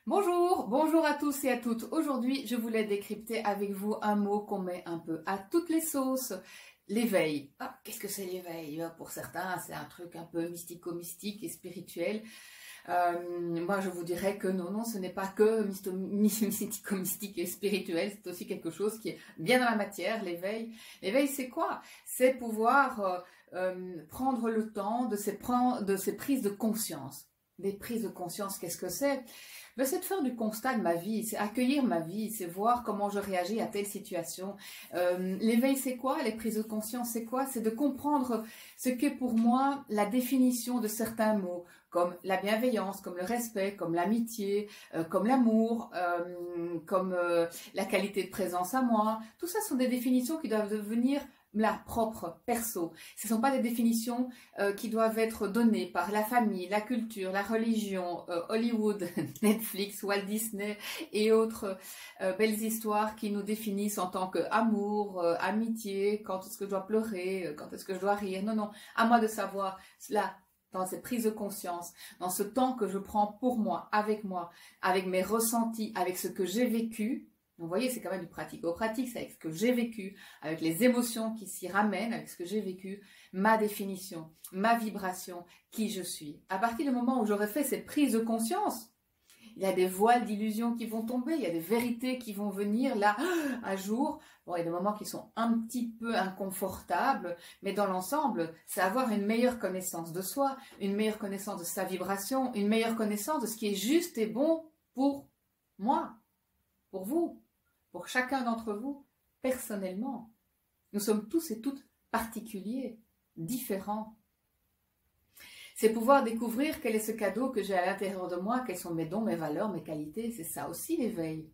Bonjour, bonjour à tous et à toutes. Aujourd'hui, je voulais décrypter avec vous un mot qu'on met un peu à toutes les sauces, l'éveil. Ah, qu'est-ce que c'est l'éveil? Pour certains, c'est un truc un peu mystico-mystique et spirituel. Moi, je vous dirais que non, ce n'est pas que mystico-mystique et spirituel, c'est aussi quelque chose qui est bien dans la matière, l'éveil. L'éveil, c'est quoi? C'est pouvoir prendre le temps de ces prises de conscience. Des prises de conscience, qu'est-ce que c'est? Ben, c'est de faire du constat de ma vie, c'est accueillir ma vie, c'est voir comment je réagis à telle situation. L'éveil, c'est quoi? Les prises de conscience, c'est quoi? C'est de comprendre ce qu'est pour moi la définition de certains mots, comme la bienveillance, comme le respect, comme l'amitié, comme l'amour, comme la qualité de présence à moi. Tout ça sont des définitions qui doivent devenir la propre perso. Ce ne sont pas des définitions qui doivent être données par la famille, la culture, la religion, Hollywood, Netflix, Walt Disney et autres belles histoires qui nous définissent en tant qu'amour, amitié, quand est-ce que je dois pleurer, quand est-ce que je dois rire. Non, à moi de savoir cela dans cette prise de conscience, dans ce temps que je prends pour moi, avec mes ressentis, avec ce que j'ai vécu. Vous voyez, c'est quand même du pratico-pratique, c'est avec ce que j'ai vécu, avec les émotions qui s'y ramènent, avec ce que j'ai vécu, ma définition, ma vibration, qui je suis. À partir du moment où j'aurai fait cette prise de conscience, il y a des voiles d'illusions qui vont tomber, il y a des vérités qui vont venir là, à jour. Bon, il y a des moments qui sont un petit peu inconfortables, mais dans l'ensemble, c'est avoir une meilleure connaissance de soi, une meilleure connaissance de sa vibration, une meilleure connaissance de ce qui est juste et bon pour moi, pour vous, pour chacun d'entre vous, personnellement. Nous sommes tous et toutes particuliers, différents. C'est pouvoir découvrir quel est ce cadeau que j'ai à l'intérieur de moi, quels sont mes dons, mes valeurs, mes qualités. C'est ça aussi l'éveil.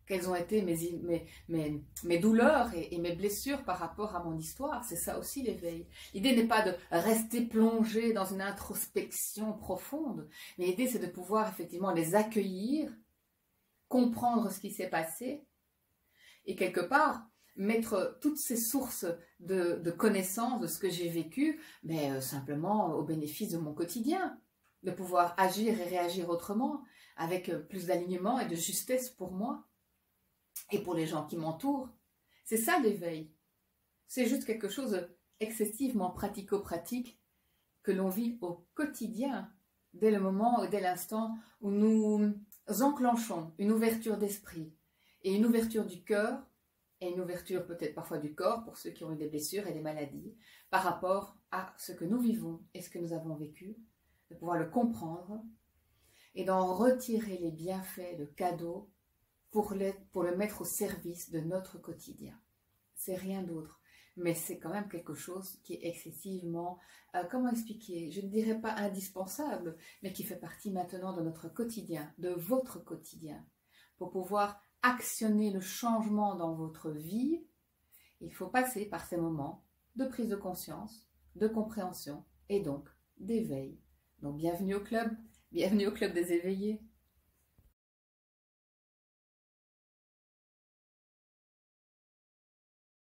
Quelles ont été mes douleurs et mes blessures par rapport à mon histoire. C'est ça aussi l'éveil. L'idée n'est pas de rester plongé dans une introspection profonde, mais l'idée c'est de pouvoir effectivement les accueillir, comprendre ce qui s'est passé et quelque part mettre toutes ces sources de connaissances de ce que j'ai vécu, mais simplement au bénéfice de mon quotidien, de pouvoir agir et réagir autrement, avec plus d'alignement et de justesse pour moi et pour les gens qui m'entourent. C'est ça l'éveil. C'est juste quelque chose d'excessivement pratico-pratique que l'on vit au quotidien, dès le moment, dès l'instant où nous enclenchons une ouverture d'esprit et une ouverture du cœur, et une ouverture peut-être parfois du corps pour ceux qui ont eu des blessures et des maladies, par rapport à ce que nous vivons et ce que nous avons vécu, de pouvoir le comprendre et d'en retirer les bienfaits, le cadeau, pour le mettre au service de notre quotidien. C'est rien d'autre, mais c'est quand même quelque chose qui est excessivement, comment expliquer, je ne dirais pas indispensable, mais qui fait partie maintenant de notre quotidien, de votre quotidien, pour pouvoir actionner le changement dans votre vie. Il faut passer par ces moments de prise de conscience, de compréhension et donc d'éveil. Donc bienvenue au club des éveillés.